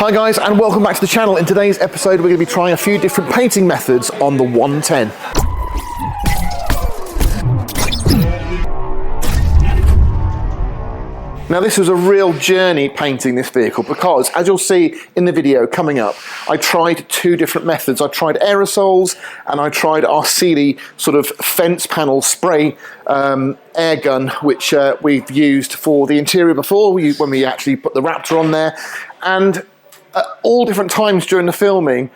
Hi guys, and welcome back to the channel. In today's episode we're going to be trying a few different painting methods on the 110. Now this was a real journey painting this vehicle because, as you'll see in the video coming up, I tried two different methods. I tried aerosols and I tried our Sealy sort of fence panel spray air gun, which we've used for the interior before when we actually put the Raptor on there. And at all different times during the filming,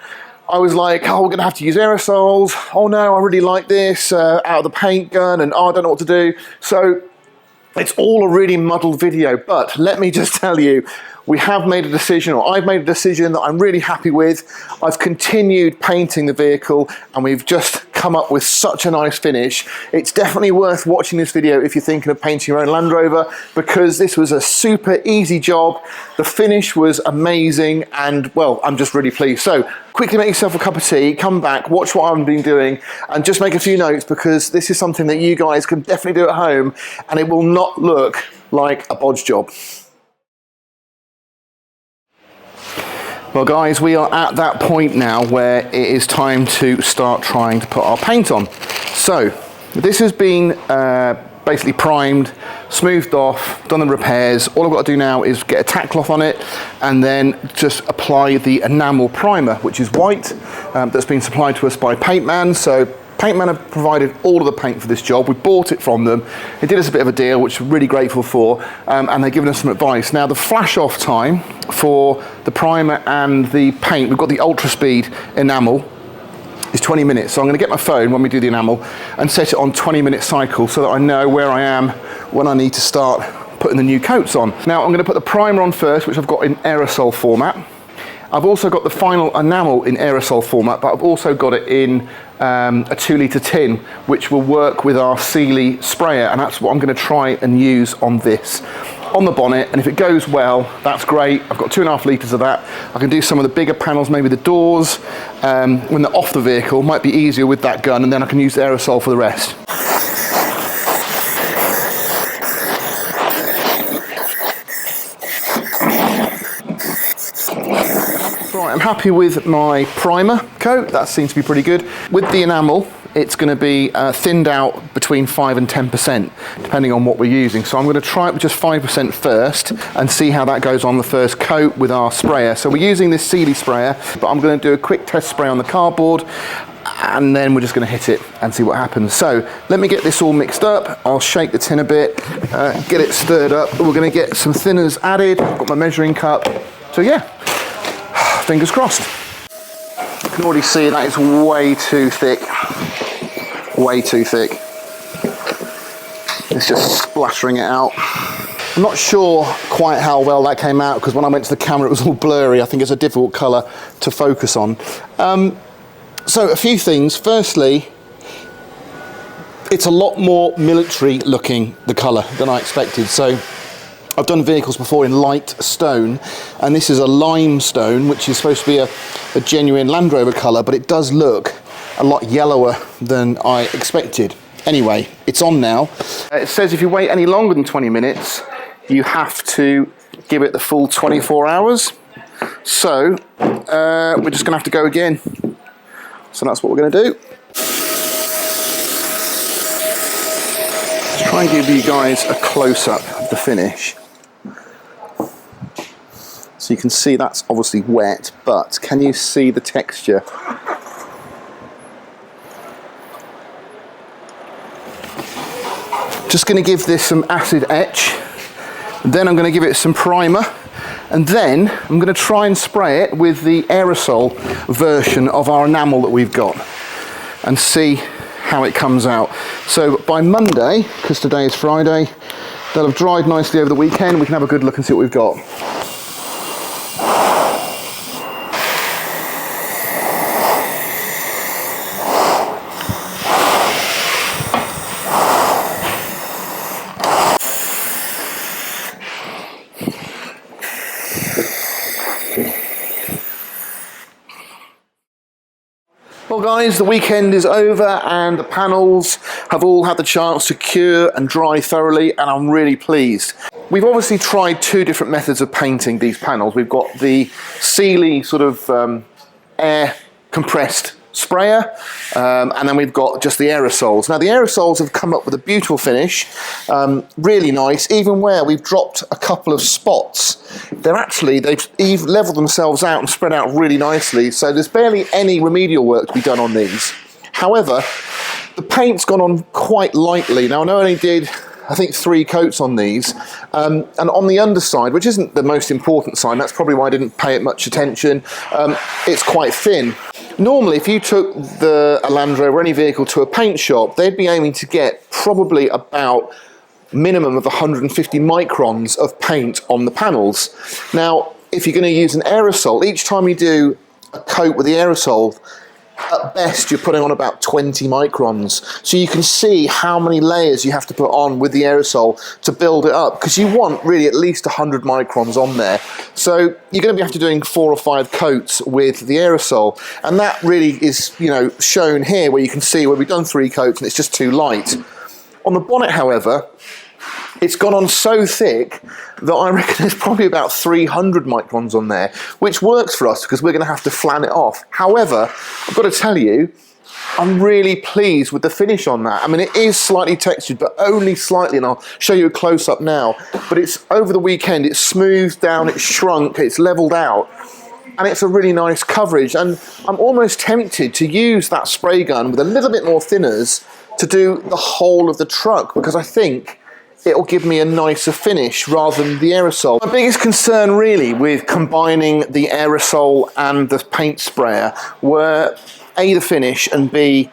I was like, oh, we're going to have to use aerosols. Oh no, I really like this out of the paint gun, and oh, I don't know what to do. So it's all a really muddled video, but let me just tell you, we have made a decision, or I've made a decision that I'm really happy with. I've continued painting the vehicle and we've just come up with such a nice finish. It's definitely worth watching this video if you're thinking of painting your own Land Rover, because this was a super easy job. The finish was amazing and, well, I'm just really pleased. So quickly make yourself a cup of tea, come back, watch what I've been doing, and just make a few notes, because this is something that you guys can definitely do at home and it will not look like a bodge job. Well guys, we are at that point now where it is time to start trying to put our paint on. So this has been basically primed, smoothed off, done the repairs. All I've got to do now is get a tack cloth on it and then just apply the enamel primer, which is white, that's been supplied to us by Paintman. So Paintman have provided all of the paint for this job. We bought it from them. They did us a bit of a deal, which we're really grateful for, and they've given us some advice. Now the flash off time for the primer and the paint, we've got the ultra speed enamel, is 20 minutes. So I'm going to get my phone when we do the enamel and set it on 20-minute cycle so that I know where I am when I need to start putting the new coats on. Now I'm going to put the primer on first, which I've got in aerosol format. I've also got the final enamel in aerosol format, but I've also got it in a 2-litre tin, which will work with our Sealy sprayer, and that's what I'm going to try and use on this, on the bonnet. And if it goes well, that's great. I've got 2.5 litres of that. I can do some of the bigger panels, maybe the doors, when they're off the vehicle, might be easier with that gun, and then I can use the aerosol for the rest. Right, I'm happy with my primer coat. That seems to be pretty good. With the enamel, it's going to be thinned out between 5 and 10%, depending on what we're using. So I'm going to try it with just 5% first and see how that goes on the first coat with our sprayer. So we're using this Sealy sprayer, but I'm going to do a quick test spray on the cardboard, and then we're just going to hit it and see what happens. So let me get this all mixed up. I'll shake the tin a bit, get it stirred up. We're going to get some thinners added. I've got my measuring cup. So yeah. Fingers crossed. You can already see that it's way too thick. Way too thick. It's just splattering it out. I'm not sure quite how well that came out, because when I went to the camera it was all blurry. I think it's a difficult colour to focus on. So a few things. Firstly, it's a lot more military looking, the colour, than I expected. So I've done vehicles before in light stone, and this is a limestone, which is supposed to be a genuine Land Rover colour, but it does look a lot yellower than I expected. Anyway, it's on now. It says if you wait any longer than 20 minutes, you have to give it the full 24 hours. So we're just going to have to go again. So that's what we're going to do. Let's try and give you guys a close-up of the finish. So you can see that's obviously wet, but can you see the texture? Just going to give this some acid etch, then I'm going to give it some primer, and then I'm going to try and spray it with the aerosol version of our enamel that we've got and see how it comes out. So by Monday, because today is Friday, they'll have dried nicely over the weekend. We can have a good look and see what we've got. Well guys, the weekend is over and the panels have all had the chance to cure and dry thoroughly, and I'm really pleased. we've obviously tried two different methods of painting these panels. We've got the Sealy sort of air compressed sprayer, and then we've got just the aerosols. Now the aerosols have come up with a beautiful finish, really nice. Even where we've dropped a couple of spots, they've leveled themselves out and spread out really nicely, so there's barely any remedial work to be done on these. However, the paint's gone on quite lightly. Now I only did, I think, 3 coats on these, and on the underside, which isn't the most important side, that's probably why I didn't pay it much attention, it's quite thin. Normally, if you took a Land Rover or any vehicle to a paint shop, they'd be aiming to get probably about minimum of 150 microns of paint on the panels. Now, if you're going to use an aerosol, each time you do a coat with the aerosol, at best you're putting on about 20 microns. So you can see how many layers you have to put on with the aerosol to build it up, because you want really at least 100 microns on there. So you're going to be have to doing 4 or 5 coats with the aerosol, and that really is, you know, shown here where you can see where we've done 3 coats and it's just too light. On the bonnet, however, it's gone on so thick that I reckon there's probably about 300 microns on there, which works for us because we're going to have to flan it off. However, I've got to tell you, I'm really pleased with the finish on that. I mean, it is slightly textured, but only slightly, and I'll show you a close-up now. But it's over the weekend, it's smoothed down, it's shrunk, it's leveled out, and it's a really nice coverage. And I'm almost tempted to use that spray gun with a little bit more thinners to do the whole of the truck, because I think it'll give me a nicer finish rather than the aerosol. My biggest concern really with combining the aerosol and the paint sprayer were A, the finish, and B,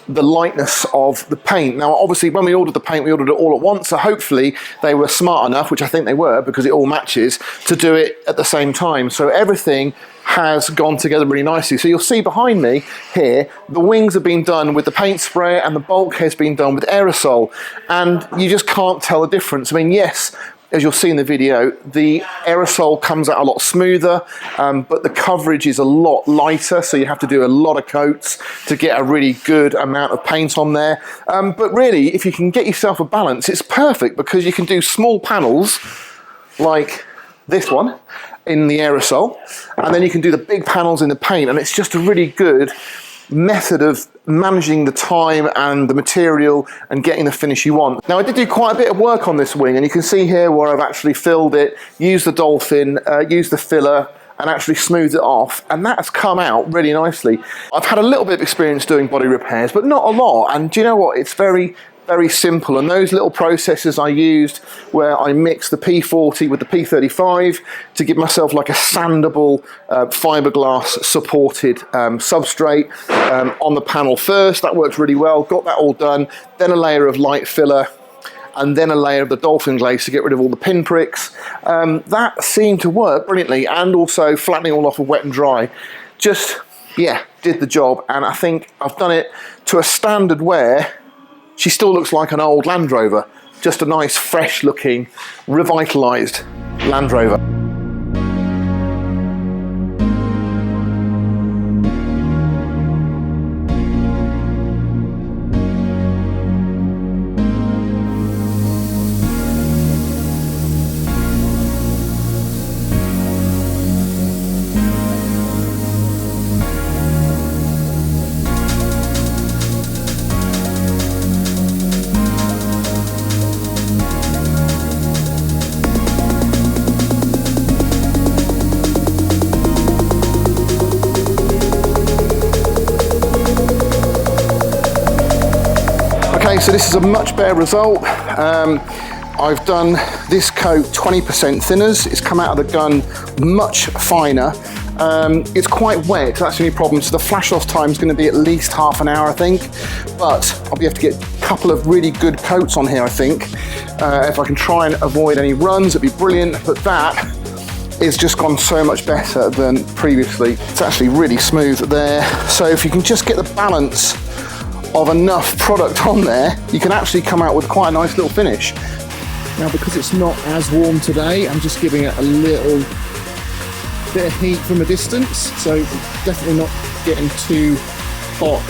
the lightness of the paint. Now obviously when we ordered the paint, we ordered it all at once, so hopefully they were smart enough, which I think they were because it all matches, to do it at the same time. So everything has gone together really nicely. So you'll see behind me here, the wings have been done with the paint sprayer and the bulkhead's been done with aerosol, and you just can't tell the difference. I mean, yes, as you'll see in the video, the aerosol comes out a lot smoother, but the coverage is a lot lighter, so you have to do a lot of coats to get a really good amount of paint on there. But really, if you can get yourself a balance, it's perfect, because you can do small panels like this one in the aerosol, and then you can do the big panels in the paint, and it's just a really good method of managing the time and the material and getting the finish you want. Now I did do quite a bit of work on this wing, and you can see here where I've actually filled it, used the dolphin, used the filler, and actually smoothed it off, and that's come out really nicely. I've had a little bit of experience doing body repairs, but not a lot, and do you know what, it's very simple. And those little processes I used where I mixed the P40 with the P35 to give myself like a sandable fiberglass supported substrate on the panel first, that worked really well, got that all done, then a layer of light filler, and then a layer of the dolphin glaze to get rid of all the pinpricks. That seemed to work brilliantly, and also flattening all off with wet and dry. Just, yeah, did the job, and I think I've done it to a standard where she still looks like an old Land Rover, just a nice, fresh looking, revitalised Land Rover. Okay, so this is a much better result. I've done this coat 20% thinners. It's come out of the gun much finer. It's quite wet, that's the only problem. So the flash off time is going to be at least half an hour, I think. But I'll be able to get a couple of really good coats on here, I think. If I can try and avoid any runs, it'd be brilliant. But that is just gone so much better than previously. It's actually really smooth there. So if you can just get the balance of enough product on there, you can actually come out with quite a nice little finish. Now, because it's not as warm today, I'm just giving it a little bit of heat from a distance, so definitely not getting too hot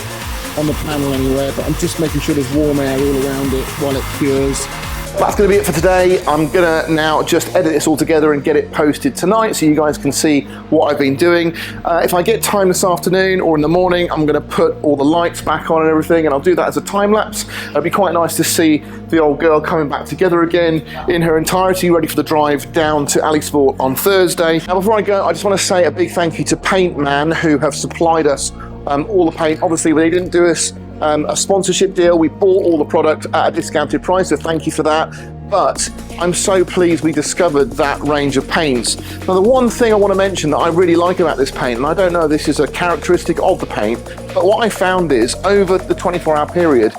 on the panel anywhere, but I'm just making sure there's warm air all around it while it cures. That's going to be it for today. I'm going to now just edit this all together and get it posted tonight so you guys can see what I've been doing. If I get time this afternoon or in the morning, I'm going to put all the lights back on and everything, and I'll do that as a time lapse. It'll be quite nice to see the old girl coming back together again in her entirety, ready for the drive down to Ali Sport on Thursday. Now before I go, I just want to say a big thank you to Paint Man, who have supplied us all the paint. Obviously they didn't do us a sponsorship deal. We bought all the product at a discounted price, so thank you for that. But I'm so pleased we discovered that range of paints. Now the one thing I want to mention that I really like about this paint, and I don't know if this is a characteristic of the paint, but what I found is over the 24-hour period,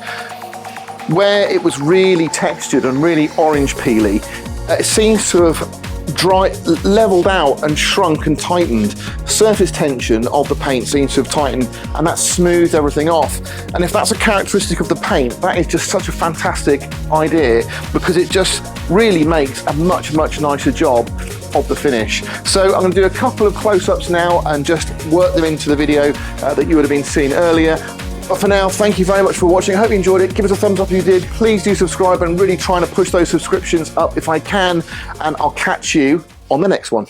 where it was really textured and really orange peely, it seems to have leveled out and shrunk and tightened. Surface tension of the paint seems to have tightened, and that smoothed everything off. And if that's a characteristic of the paint, that is just such a fantastic idea, because it just really makes a much nicer job of the finish. So I'm going to do a couple of close-ups now and just work them into the video that you would have been seeing earlier. But for now, thank you very much for watching. I hope you enjoyed it. Give us a thumbs up if you did. Please do subscribe. I'm really trying to push those subscriptions up if I can. And I'll catch you on the next one.